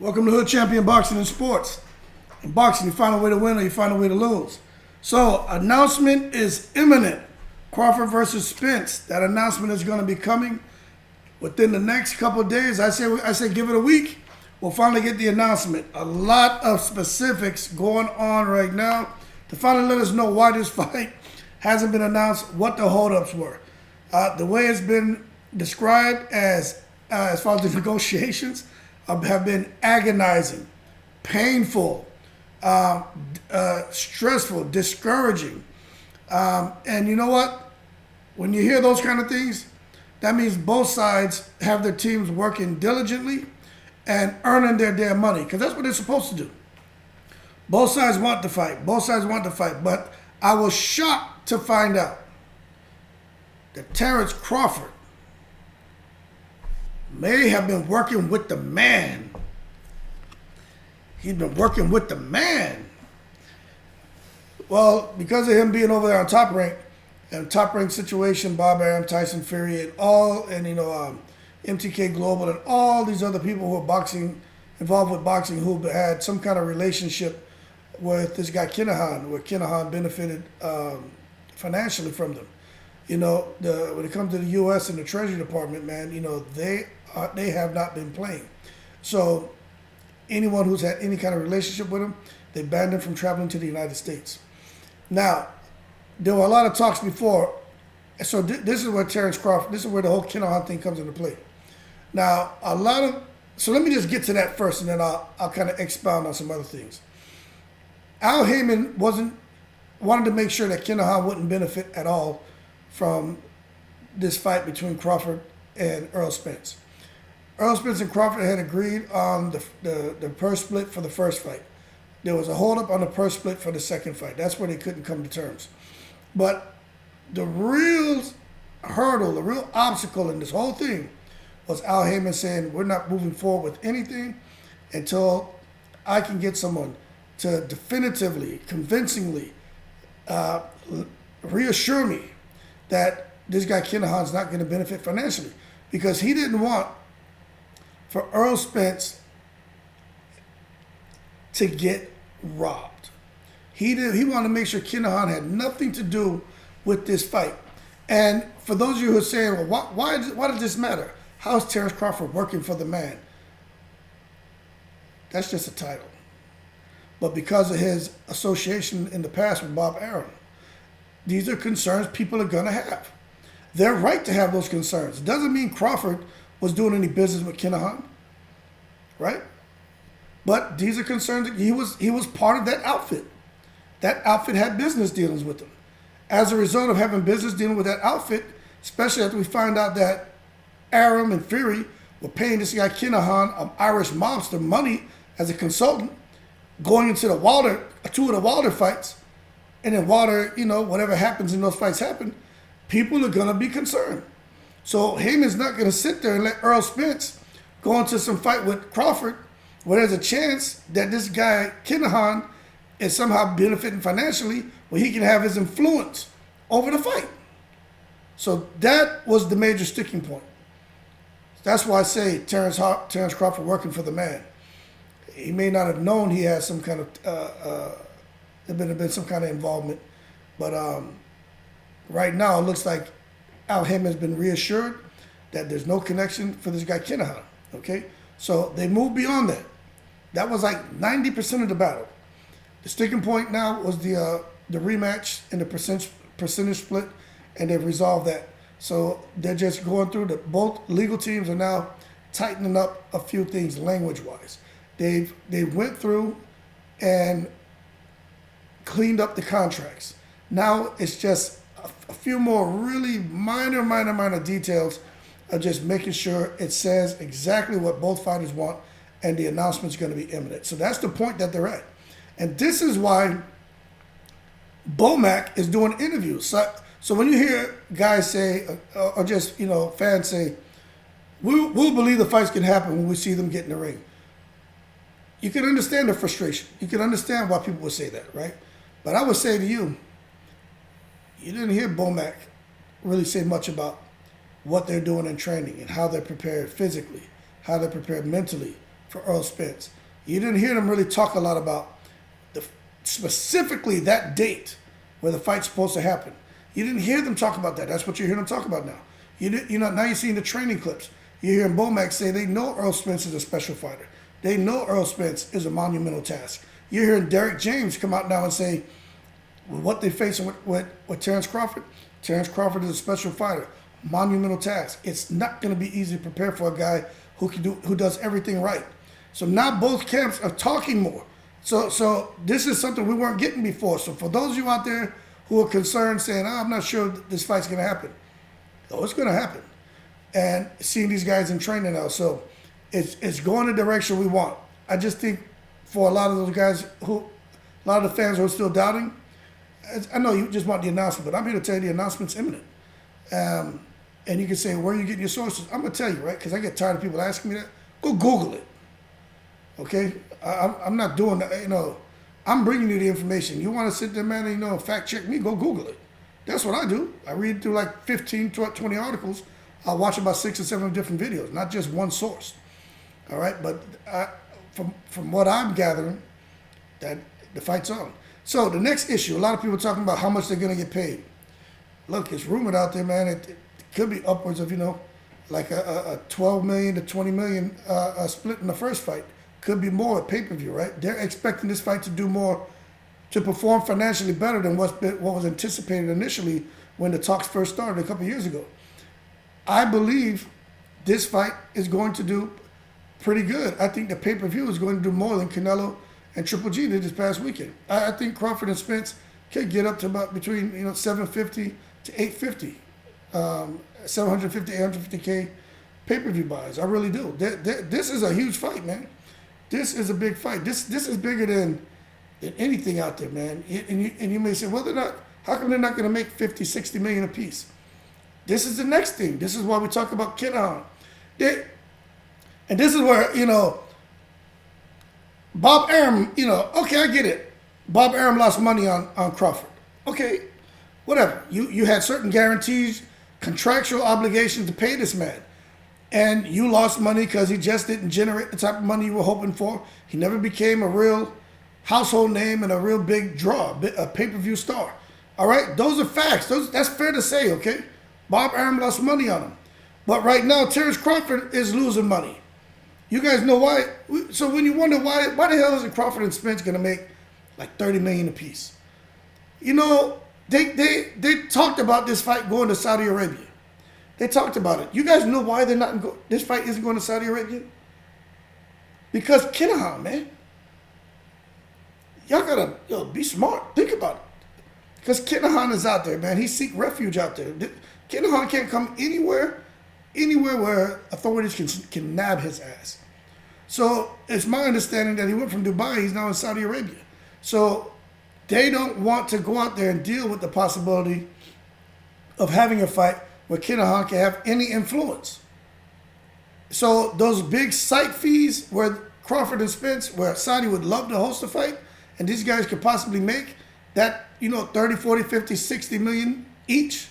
Welcome to Hood Champion Boxing and Sports. In boxing, you find a way to win or you find a way to lose. So, announcement is imminent. Crawford versus Spence. That announcement is going to be coming within the next couple of days. I say give it a week. We'll finally get the announcement. A lot of specifics going on right now to finally let us know why this fight hasn't been announced, what the holdups were. The way it's been described as far as the negotiations have been agonizing, painful, stressful, discouraging. And you know what? When you hear those kind of things, that means both sides have their teams working diligently and earning their damn money, because that's what they're supposed to do. Both sides want to fight. Both sides want to fight. But I was shocked to find out that Terence Crawford may have been working with the man. He's been working with the man. Well, because of him being over there on Top Rank, and Top Rank situation, Bob Arum, Tyson Fury, and MTK Global, and all these other people who are involved with boxing, who had some kind of relationship with this guy Kinahan, where Kinahan benefited financially from them. You know, when it comes to the U.S. and the Treasury Department, man, you know, they have not been playing. So anyone who's had any kind of relationship with them, they banned them from traveling to the United States. Now, there were a lot of talks before. So this is where Terence Crawford, this is where the whole Kinahan thing comes into play. Now, so let me just get to that first, and then I'll kind of expound on some other things. Al Heyman wanted to make sure that Kinahan wouldn't benefit at all from this fight between Crawford and Errol Spence. Errol Spence and Crawford had agreed on the purse split for the first fight. There was a holdup on the purse split for the second fight. That's where they couldn't come to terms. But the real hurdle, the real obstacle in this whole thing was Al Heyman saying, we're not moving forward with anything until I can get someone to definitively, convincingly reassure me that this guy Kinahan's not going to benefit financially. Because he didn't want for Errol Spence to get robbed. He wanted to make sure Kinahan had nothing to do with this fight. And for those of you who are saying, well, why does this matter? How is Terence Crawford working for the man? That's just a title. But because of his association in the past with Bob Arum, these are concerns people are going to have. They're right to have those concerns. It doesn't mean Crawford was doing any business with Kinahan, right? But these are concerns that he was part of that outfit. That outfit had business dealings with him. As a result of having business dealing with that outfit, especially after we find out that Arum and Fury were paying this guy Kinahan, an Irish mobster, money as a consultant, going into two of the Wilder fights, and then Wilder, you know, whatever happens in those fights happen, people are going to be concerned. So Heyman's not going to sit there and let Errol Spence go into some fight with Crawford where there's a chance that this guy Kinahan is somehow benefiting financially, where he can have his influence over the fight. So that was the major sticking point. That's why I say Terence Crawford working for the man. He may not have known he had some kind of there been some kind of involvement, but right now it looks like Al Heyman has been reassured that there's no connection for this guy Kinahan. Okay, so they moved beyond that. That was like 90% of the battle. The sticking point now was the rematch and the percentage split, and they've resolved that. So they're just going through both legal teams are now tightening up a few things language-wise. They went through and cleaned up the contracts. Now it's just a few more really minor details of just making sure it says exactly what both fighters want, and the announcement's going to be imminent. So that's the point that they're at. And this is why Bomac is doing interviews. So when you hear guys say, or just, you know, fans say, we'll believe the fights can happen when we see them get in the ring. You can understand the frustration. You can understand why people would say that, right? But I would say to you, you didn't hear Bomac really say much about what they're doing in training and how they're prepared physically, how they're prepared mentally for Earl Spence. You didn't hear them really talk a lot about specifically that date where the fight's supposed to happen. You didn't hear them talk about that. That's what you're hearing them talk about now. Now you're seeing the training clips. You're hearing Bomac say they know Earl Spence is a special fighter. They know Earl Spence is a monumental task. You're hearing Derek James come out now and say, what they're facing with Terence Crawford is a special fighter, monumental task. It's not going to be easy to prepare for a guy who does everything right. So now both camps are talking more. So this is something we weren't getting before. So for those of you out there who are concerned, saying, I'm not sure this fight's going to happen. Oh, it's going to happen. And seeing these guys in training now. So it's going the direction we want. I just think for a lot of those guys a lot of the fans who are still doubting, I know you just want the announcement, but I'm here to tell you the announcement's imminent. And you can say, where are you getting your sources? I'm going to tell you, right? Because I get tired of people asking me that. Go Google it. Okay? I'm not doing that. I'm bringing you the information. You want to sit there, man, and, fact check me, go Google it. That's what I do. I read through like 15, 20 articles. I'll watch about 6 or 7 different videos, not just one source. All right? But from what I'm gathering, that the fight's on. So the next issue, a lot of people talking about how much they're going to get paid. Look, it's rumored out there, man. It could be upwards of, like a 12 million to 20 million split in the first fight. Could be more at pay-per-view, right? They're expecting this fight to do more, to perform financially better than what was anticipated initially when the talks first started a couple years ago. I believe this fight is going to do pretty good. I think the pay-per-view is going to do more than Canelo and Triple G did this past weekend. I think Crawford and Spence can get up to about between 750 to 850, 750, 850K pay-per-view buys. I really do. This is a huge fight, man. This is a big fight. This is bigger than anything out there, man. And you may say, well, they're not. How come they're not going to make 50, 60 million apiece? This is the next thing. This is why we talk about Kinahan. And this is where, Bob Arum, okay, I get it. Bob Arum lost money on Crawford. Okay, whatever. You had certain guarantees, contractual obligations to pay this man. And you lost money because he just didn't generate the type of money you were hoping for. He never became a real household name and a real big draw, a pay-per-view star. All right? Those are facts. That's fair to say, okay? Bob Arum lost money on him. But right now, Terence Crawford is losing money. You guys know why? So when you wonder why the hell isn't Crawford and Spence going to make like 30 million apiece? They talked about this fight going to Saudi Arabia. They talked about it. You guys know why this fight isn't going to Saudi Arabia? Because Kinahan, man. Y'all gotta be smart. Think about it. Because Kinahan is out there, man. He seek refuge out there. Kinahan can't come anywhere where authorities can nab his ass. So it's my understanding that he went from Dubai, he's now in Saudi Arabia. So they don't want to go out there and deal with the possibility of having a fight where Kinahan can have any influence. So those big site fees where Crawford and Spence, where Saudi would love to host a fight, and these guys could possibly make that, 30, 40, 50, 60 million each.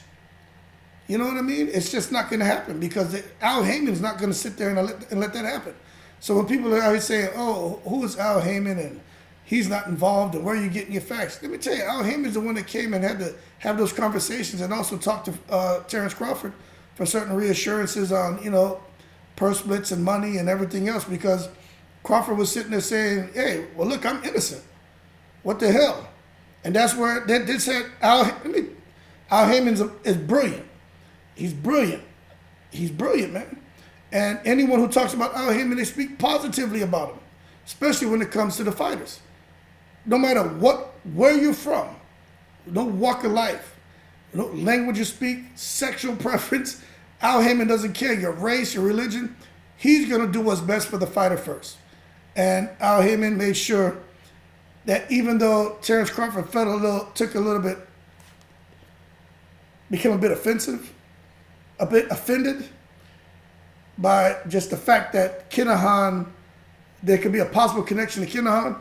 You know what I mean? It's just not going to happen because Al Heyman's not going to sit there and let that happen. So when people are out here saying, oh, who is Al Heyman and he's not involved and where are you getting your facts? Let me tell you, Al Heyman's the one that came and had to have those conversations and also talk to Terence Crawford for certain reassurances on, purse splits and money and everything else because Crawford was sitting there saying, hey, well, look, I'm innocent. What the hell? And that's where they said Al Heyman is brilliant. He's brilliant. He's brilliant, man. And anyone who talks about Al Heyman, they speak positively about him, especially when it comes to the fighters. No matter where you're from, no walk of life, no language you speak, sexual preference, Al Heyman doesn't care. Your race, your religion, he's going to do what's best for the fighter first. And Al Heyman made sure that even though Terence Crawford became a bit offensive, a bit offended by just the fact that Kinahan, there could be a possible connection to Kinahan,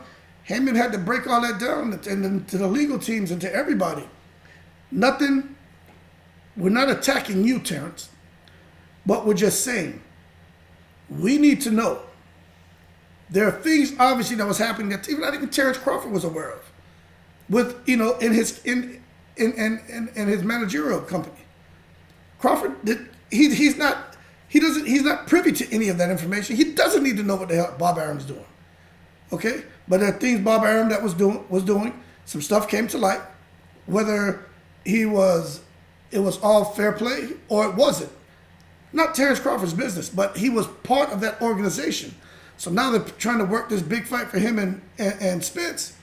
Heyman had to break all that down and to the legal teams and to everybody. We're not attacking you, Terence, but we're just saying we need to know There are things obviously that was happening that not even Terence Crawford was aware of, with in his managerial company. Crawford he's not privy to any of that information. He doesn't need to know what the hell Bob Arum's doing. Okay, but there are things Bob Arum that was doing. Some stuff came to light, whether it was all fair play or it wasn't. Not Terence Crawford's business, but he was part of that organization. So now they're trying to work this big fight for him and Spence.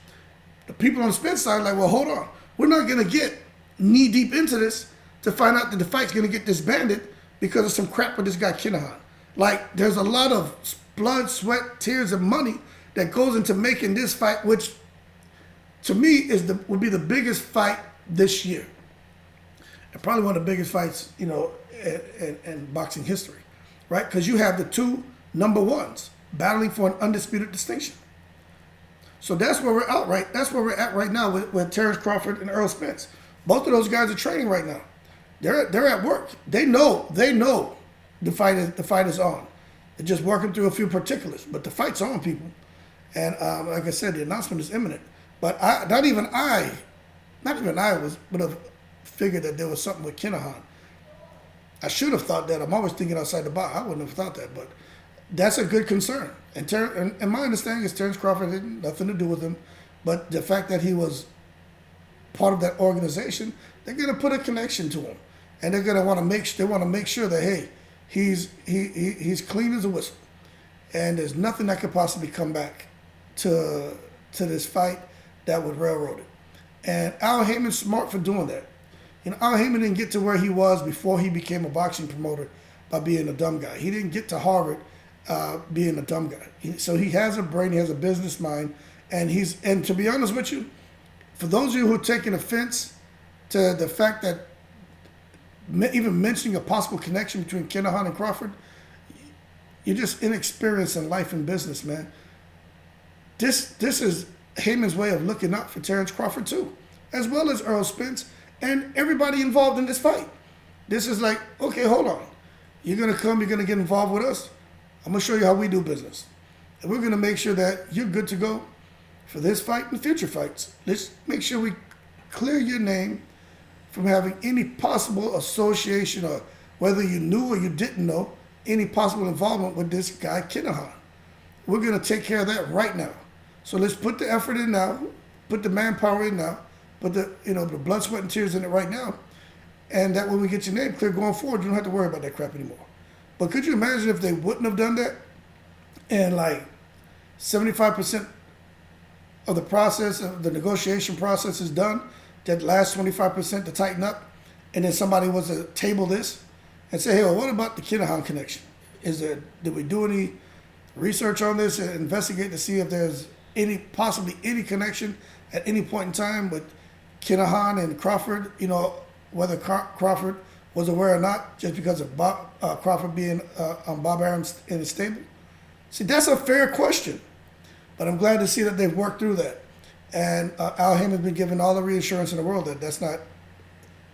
The people on Spence's side are like, well, hold on. We're not going to get knee deep into this to find out that the fight's going to get disbanded because of some crap with this guy Kinahan. Like, there's a lot of blood, sweat, tears, and money that goes into making this fight, which to me would be the biggest fight this year. And probably one of the biggest fights, in boxing history, right? Because you have the two number ones battling for an undisputed distinction. So that's where we're at, right? That's where we're at right now with Terence Crawford and Errol Spence. Both of those guys are training right now. They're at work. They know the fight is on. They're just working through a few particulars, but the fight's on, people. And like I said, the announcement is imminent. But not even I would have figured that there was something with Kinahan. I should have thought that. I'm always thinking outside the box. I wouldn't have thought that, but that's a good concern. And my understanding is Terence Crawford had nothing to do with him, but the fact that he was part of that organization, they're going to put a connection to him, and they're going to want to make sure that hey, he's clean as a whistle, and there's nothing that could possibly come back to this fight that would railroad it. And Al Heyman's smart for doing that. Al Heyman didn't get to where he was before he became a boxing promoter by being a dumb guy. He didn't get to Harvard being a dumb guy. So he has a brain, he has a business mind, and to be honest with you, for those of you who are taking offense to the fact that even mentioning a possible connection between Kinahan and Crawford, you're just inexperienced in life and business, man. This is Heyman's way of looking out for Terence Crawford too, as well as Errol Spence and everybody involved in this fight. This is like, okay, hold on. You're going to come, you're going to get involved with us. I'm going to show you how we do business. And we're going to make sure that you're good to go for this fight and future fights. Let's make sure we clear your name from having any possible association, or whether you knew or you didn't know, any possible involvement with this guy, Kinahan. We're going to take care of that right now. So let's put the effort in now, put the manpower in now, put the blood, sweat, and tears in it right now. And that way we get your name clear going forward, you don't have to worry about that crap anymore. But could you imagine if they wouldn't have done that, and like 75% of the process, of the negotiation process is done, that last 25% to tighten up, and then somebody was to table this and say, hey, well, what about the Kinahan connection? Did we do any research on this and investigate to see if there's possibly any connection at any point in time with Kinahan and Crawford, whether Crawford was aware or not, just because of Crawford being on Bob Arum's in his stable? See, that's a fair question, but I'm glad to see that they've worked through that. And Al Heyman's been given all the reassurance in the world that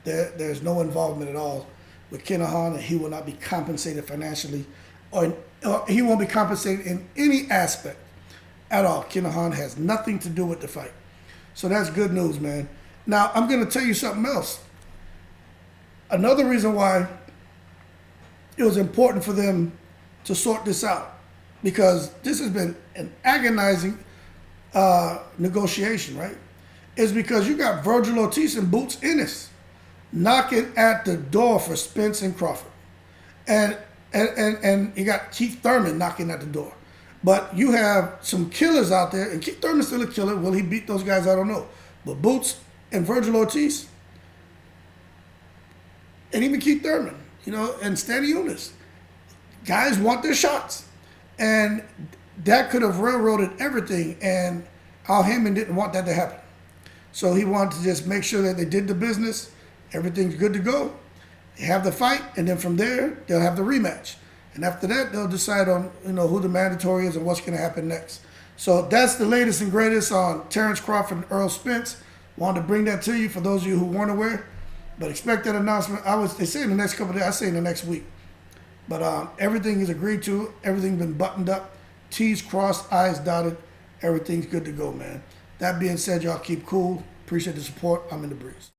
there's no involvement at all with Kinahan, and he will not be compensated financially, or he won't be compensated in any aspect at all. Kinahan has nothing to do with the fight. So that's good news, man. Now, I'm going to tell you something else. Another reason why it was important for them to sort this out, because this has been an agonizing negotiation, right? Is because you got Virgil Ortiz and Boots Ennis knocking at the door for Spence and Crawford. And you got Keith Thurman knocking at the door. But you have some killers out there, and Keith Thurman's still a killer. Will he beat those guys? I don't know. But Boots and Virgil Ortiz, and even Keith Thurman, and Stanley Unis, guys want their shots. And that could have railroaded everything, and Al Heyman didn't want that to happen. So he wanted to just make sure that they did the business, everything's good to go, they have the fight, and then from there, they'll have the rematch. And after that, they'll decide on who the mandatory is and what's going to happen next. So that's the latest and greatest on Terence Crawford and Errol Spence. Wanted to bring that to you for those of you who weren't aware. But expect that announcement. They say in the next couple of days. I say in the next week. But everything is agreed to. Everything's been buttoned up. T's crossed, I's dotted. Everything's good to go, man. That being said, y'all keep cool. Appreciate the support. I'm in the breeze.